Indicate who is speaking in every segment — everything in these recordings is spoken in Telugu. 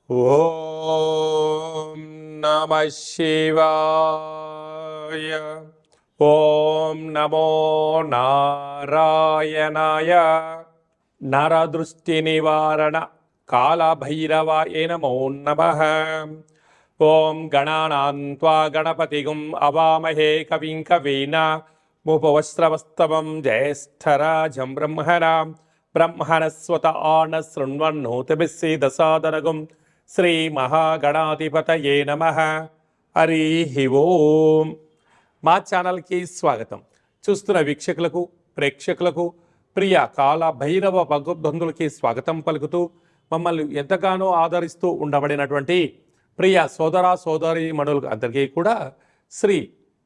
Speaker 1: ఓం నమ శివాయ. ఓం నమో నారాయణాయ. నరదృష్టి నివారణ కాళభైరవాయ నమో నమః. ఓం గణానాం త్వా గణపతిగుం అవామహే కవిం కవీనాముపవస్త్రవస్తవం జ్యేష్ఠరాజం బ్రహ్మణస్వత ఆన శృణ్వన్నోతిభిస్సీదసాదనగుం శ్రీ మహాగణాధిపతయే నమః. హరి ఓం. మా ఛానల్కి స్వాగతం. చూస్తున్న వీక్షకులకు, ప్రేక్షకులకు, ప్రియ కాల భైరవ భగవద్బంధులకి స్వాగతం పలుకుతూ మమ్మల్ని ఎంతగానో ఆదరిస్తూ ఉండబడినటువంటి ప్రియ సోదర సోదరీమణులకు అందరికీ కూడా శ్రీ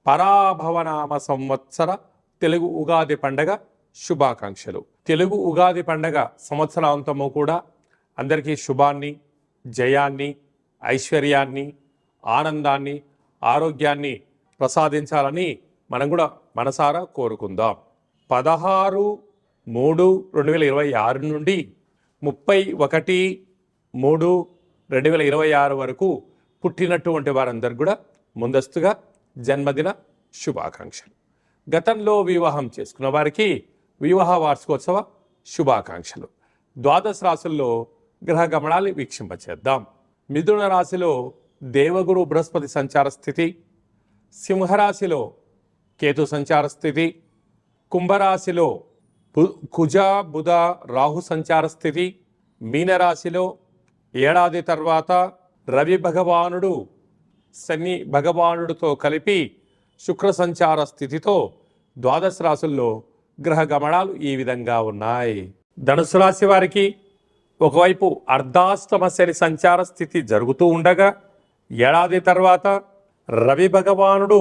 Speaker 1: పరాభవనామ సంవత్సర తెలుగు ఉగాది పండగ శుభాకాంక్షలు. తెలుగు ఉగాది పండగ సంవత్సరాంతము కూడా అందరికీ శుభాన్ని, జయాన్ని, ఐశ్వర్యాన్ని, ఆనందాన్ని, ఆరోగ్యాన్ని ప్రసాదించాలని మనం కూడా మనసారా కోరుకుందాం. 16/3/2026 నుండి 31/3/2026 వరకు పుట్టినటువంటి వారందరూ కూడా ముందస్తుగా జన్మదిన శుభాకాంక్షలు. గతంలో వివాహం చేసుకున్న వారికి వివాహ వార్షికోత్సవ శుభాకాంక్షలు. ద్వాదశ రాశుల్లో గ్రహ గమనాలు వీక్షింపచేద్దాం. మిథున రాశిలో దేవగురు బృహస్పతి సంచార స్థితి, సింహరాశిలో కేతు సంచార స్థితి, కుంభరాశిలో కుజ బుధ రాహు సంచార స్థితి, మీనరాశిలో ఏడాది తర్వాత రవి భగవానుడు శని భగవానుడితో కలిపి శుక్ర సంచార స్థితితో ద్వాదశ రాశుల్లో గ్రహ గమనాలు ఈ విధంగా ఉన్నాయి. ధనుసు రాశి వారికి ఒకవైపు అర్ధాష్టమ శని సంచార స్థితి జరుగుతూ ఉండగా ఏడాది తర్వాత రవి భగవానుడు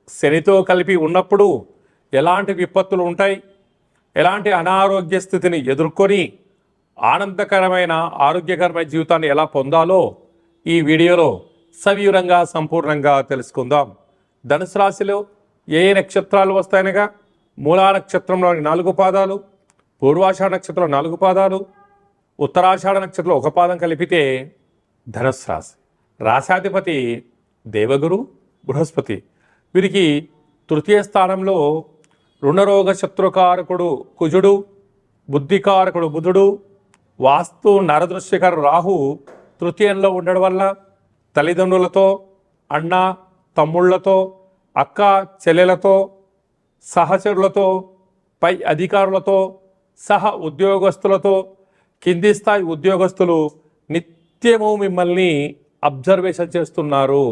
Speaker 1: శనితో కలిపి ఉన్నప్పుడు ఎలాంటి విపత్తులు ఉంటాయి, ఎలాంటి అనారోగ్య స్థితిని ఎదుర్కొని ఆనందకరమైన ఆరోగ్యకరమైన జీవితాన్ని ఎలా పొందాలో ఈ వీడియోలో సవివరంగా సంపూర్ణంగా తెలుసుకుందాం. ధనుసు రాశిలో ఏ నక్షత్రాలు వస్తాయనగా మూలా నక్షత్రంలోని 4 పాదాలు, పూర్వాషాఢ నక్షత్రంలో 4 పాదాలు, ఉత్తరాషాఢ నక్షత్రంలో 1 పాదం కలిపితే ధనుసు రాశి. రాశాధిపతి దేవగురు బృహస్పతి. వీరికి తృతీయ స్థానంలో రుణరోగ శత్రుకారకుడు కుజుడు, బుద్ధికారకుడు బుధుడు, వాస్తు నరదృశ్యకరు రాహు తృతీయంలో ఉండడం వల్ల తల్లిదండ్రులతో, అన్న తమ్ముళ్లతో, అక్క చెల్లెలతో, సహచరులతో, పై అధికారులతో, సహ ఉద్యోగస్తులతో, కింది స్థాయి ఉద్యోగస్తులు నిత్యము మిమ్మల్ని అబ్జర్వేషన్ చేస్తున్నారు.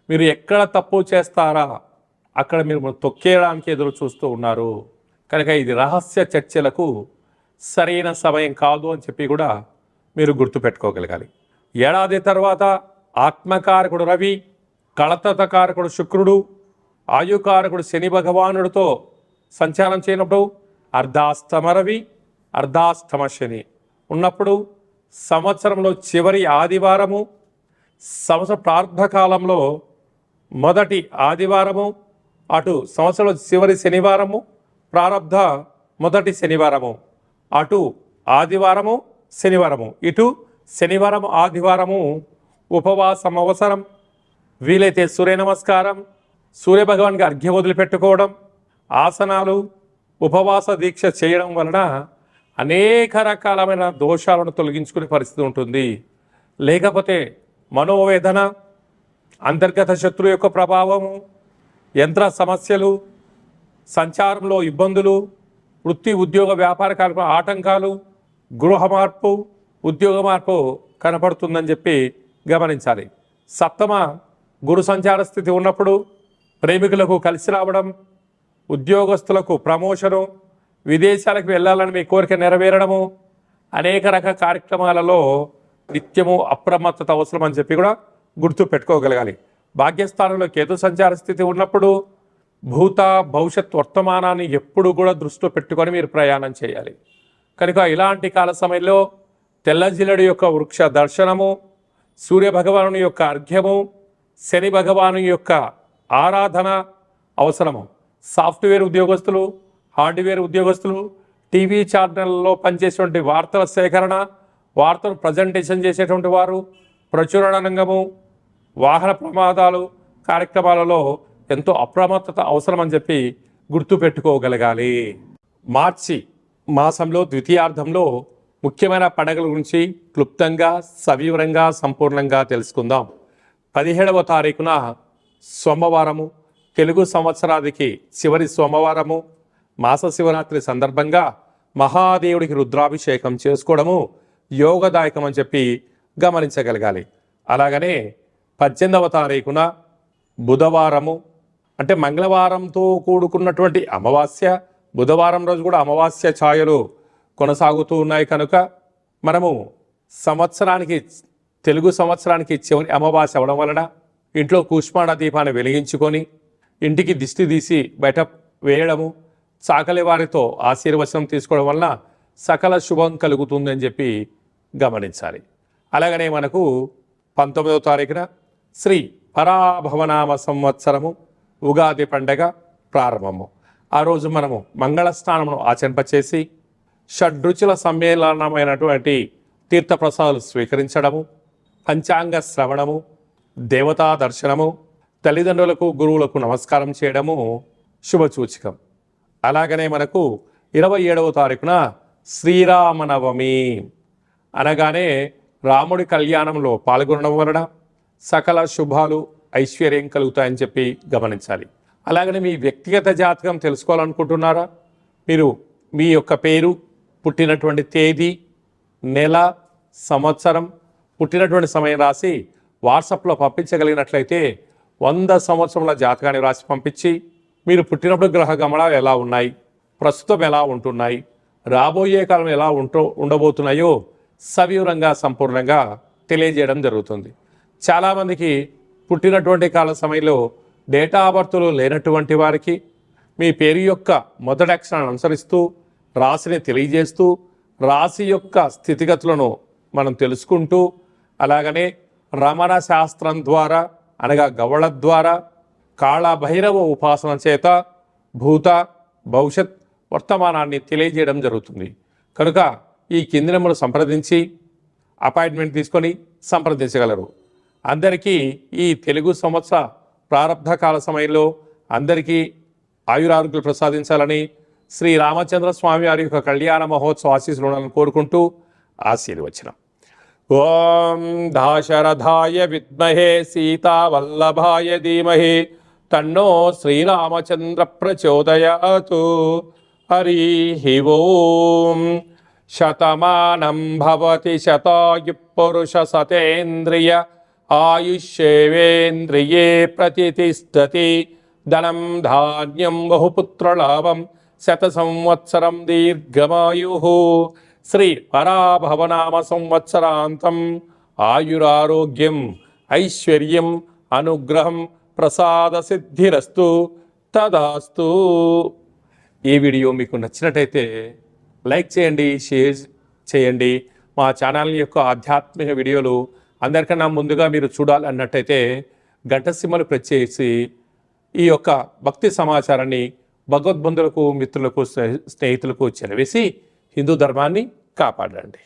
Speaker 1: మీరు ఎక్కడ తప్పు చేస్తారా అక్కడ మీరు తొక్కేయడానికి ఎదురు చూస్తూ ఉన్నారు. కనుక ఇది రహస్య చర్చలకు సరైన సమయం కాదు అని చెప్పి కూడా మీరు గుర్తుపెట్టుకోగలగాలి. ఏడాది తర్వాత ఆత్మకారకుడు రవి, కళతకారకుడు శుక్రుడు, ఆయుకారకుడు శని భగవానుడితో సంచారం చేయనప్పుడు అర్ధాష్టమ రవి, అర్ధాష్టమ శని ఉన్నప్పుడు సంవత్సరంలో చివరి ఆదివారము, సంవత్సర ప్రారంభకాలంలో మొదటి ఆదివారము, అటు సంవత్సరంలో చివరి శనివారము, ప్రారంభ మొదటి శనివారము, అటు ఆదివారము శనివారము, ఇటు శనివారం ఆదివారము ఉపవాసం అవసరం. వీలైతే సూర్య నమస్కారం, సూర్యభగవాన్కి అర్ఘ్యం వదిలిపెట్టుకోవడం, ఆసనాలు, ఉపవాస దీక్ష చేయడం వలన అనేక రకాలమైన దోషాలను తొలగించుకునే పరిస్థితి ఉంటుంది. లేకపోతే మనోవేదన, అంతర్గత శత్రు యొక్క ప్రభావము, యంత్ర సమస్యలు, సంచారంలో ఇబ్బందులు, వృత్తి ఉద్యోగ వ్యాపార కార్యక్రమ ఆటంకాలు, గృహ మార్పు, ఉద్యోగ మార్పు కనపడుతుందని చెప్పి గమనించాలి. సప్తమ గురు సంచార స్థితి ఉన్నప్పుడు ప్రేమికులకు కలిసి రావడం, ఉద్యోగస్తులకు ప్రమోషను, విదేశాలకు వెళ్ళాలని మీ కోరిక నెరవేరడము, అనేక రకాల కార్యక్రమాలలో నిత్యము అప్రమత్తత అవసరం అని చెప్పి కూడా గుర్తు పెట్టుకోగలగాలి. భాగ్యస్థానంలో కేతు సంచార స్థితి ఉన్నప్పుడు భూత భవిష్యత్ వర్తమానాన్ని ఎప్పుడు కూడా దృష్టిలో పెట్టుకొని మీరు ప్రయాణం చేయాలి. కనుక ఇలాంటి కాల సమయంలో తెల్లజిల్లడి యొక్క వృక్ష దర్శనము, సూర్యభగవాను యొక్క అర్ఘ్యము, శని భగవాను యొక్క ఆరాధన అవసరము. సాఫ్ట్వేర్ ఉద్యోగస్తులు, హార్డ్వేర్ ఉద్యోగస్తులు, టీవీ ఛానళ్ళలో పనిచేసేటువంటి వార్తల సేకరణ, వార్తలు ప్రజెంటేషన్ చేసేటువంటి వారు, ప్రచురణ రంగము, వాహన ప్రమాదాలు కార్యక్రమాలలో ఎంతో అప్రమత్తత అవసరమని చెప్పి గుర్తుపెట్టుకోగలగాలి. మార్చి మాసంలో ద్వితీయార్థంలో ముఖ్యమైన పండుగల గురించి క్లుప్తంగా సవివరంగా సంపూర్ణంగా తెలుసుకుందాం. 17వ తారీఖున సోమవారము, తెలుగు సంవత్సరాదికి చివరి సోమవారము, మాస శివరాత్రి సందర్భంగా మహాదేవుడికి రుద్రాభిషేకం చేసుకోవడము యోగదాయకం అని చెప్పి గమనించగలగాలి. అలాగనే 18వ తారీఖున బుధవారము, అంటే మంగళవారంతో కూడుకున్నటువంటి అమావాస్య, బుధవారం రోజు కూడా అమావాస్య ఛాయలు కొనసాగుతూ ఉన్నాయి కనుక మనము తెలుగు సంవత్సరానికి చివరి అమావాస్య అవడం వలన ఇంట్లో కూష్మాండ దీపాన్ని వెలిగించుకొని ఇంటికి దిష్టి తీసి బయట వేయడము, చాకలి వారితో ఆశీర్వచనం తీసుకోవడం వలన సకల శుభం కలుగుతుందని చెప్పి గమనించాలి. అలాగనే మనకు 19వ తారీఖున శ్రీ పరాభవనామ సంవత్సరము ఉగాది పండగ ప్రారంభము. ఆ రోజు మనము మంగళ స్నానమును ఆచరింపచేసి షడ్రుచుల సమ్మేళనమైనటువంటి తీర్థప్రసాదాలు స్వీకరించడము, పంచాంగ శ్రవణము, దేవతా దర్శనము, తల్లిదండ్రులకు గురువులకు నమస్కారం చేయడము శుభసూచకం. అలాగనే మనకు 27వ తారీఖున శ్రీరామనవమి అనగానే రాముడి కళ్యాణంలో పాల్గొనడం వలన సకల శుభాలు ఐశ్వర్యం కలుగుతాయని చెప్పి గమనించాలి. అలాగనే మీ వ్యక్తిగత జాతకం తెలుసుకోవాలనుకుంటున్నారా? మీరు మీ యొక్క పేరు, పుట్టినటువంటి తేదీ, నెల, సంవత్సరం, పుట్టినటువంటి సమయం రాసి వాట్సాప్లో పంపించగలిగినట్లయితే 100 సంవత్సరముల జాతకాన్ని రాసి పంపించి మీరు పుట్టినప్పుడు గ్రహ గమనాలు ఎలా ఉన్నాయి, ప్రస్తుతం ఎలా ఉంటున్నాయి, రాబోయే కాలం ఎలా ఉండబోతున్నాయో సవివరంగా సంపూర్ణంగా తెలియజేయడం జరుగుతుంది. చాలామందికి పుట్టినటువంటి కాల సమయంలో డేటా ఆఫ్ బర్త్లు లేనటువంటి వారికి మీ పేరు యొక్క మొదటి అక్షరాన్ని అనుసరిస్తూ రాశిని తెలియజేస్తూ రాశి యొక్క స్థితిగతులను మనం తెలుసుకుంటూ, అలాగనే రమణ శాస్త్రం ద్వారా అనగా గవళ ద్వారా కాళభైరవ ఉపాసన చేత భూత భవిష్యత్ వర్తమానాన్ని తెలియజేయడం జరుగుతుంది. కనుక ఈ కింది నెంబర్ను సంప్రదించి అపాయింట్మెంట్ తీసుకొని సంప్రదించగలరు. అందరికీ ఈ తెలుగు సంవత్సర ప్రారంభ కాల సమయంలో అందరికీ ఆయురారోగ్యాలు ప్రసాదించాలని శ్రీ రామచంద్ర స్వామి వారి యొక్క కళ్యాణ మహోత్సవ ఆశీస్సులను కోరుకుంటూ ఆశీర్వచనం. ఓం దాశరథాయ విద్మహే సీతావల్లభాయ ధీమహి తన్నో శ్రీరామచంద్ర ప్రచోదయాతు. హరి ఓం. శతమానం భవతి శతాయు పురుష సతేంద్రియ ఆయుష్యేవేంద్రియే ప్రతిష్టతి. ధనం ధాన్యం బహుపుత్రలాభం శత సంవత్సరం దీర్ఘమాయు. శ్రీ పరాభవనామ సంవత్సరాంతం ఆయురారోగ్యం ఐశ్వర్యం అనుగ్రహం ప్రసాద సిద్ధిరస్తు తదాస్తు. ఈ వీడియో మీకు నచ్చినట్టయితే లైక్ చేయండి, షేర్ చేయండి. మా ఛానల్ యొక్క ఆధ్యాత్మిక వీడియోలు అందరికన్నా ముందుగా మీరు చూడాలన్నట్టయితే గంట సింబల్ ప్రెస్ చేసి ఈ యొక్క భక్తి సమాచారాన్ని భగవద్బంధులకు, మిత్రులకు, స్నేహితులకు చేరవేసి హిందూ ధర్మాన్ని కాపాడండి.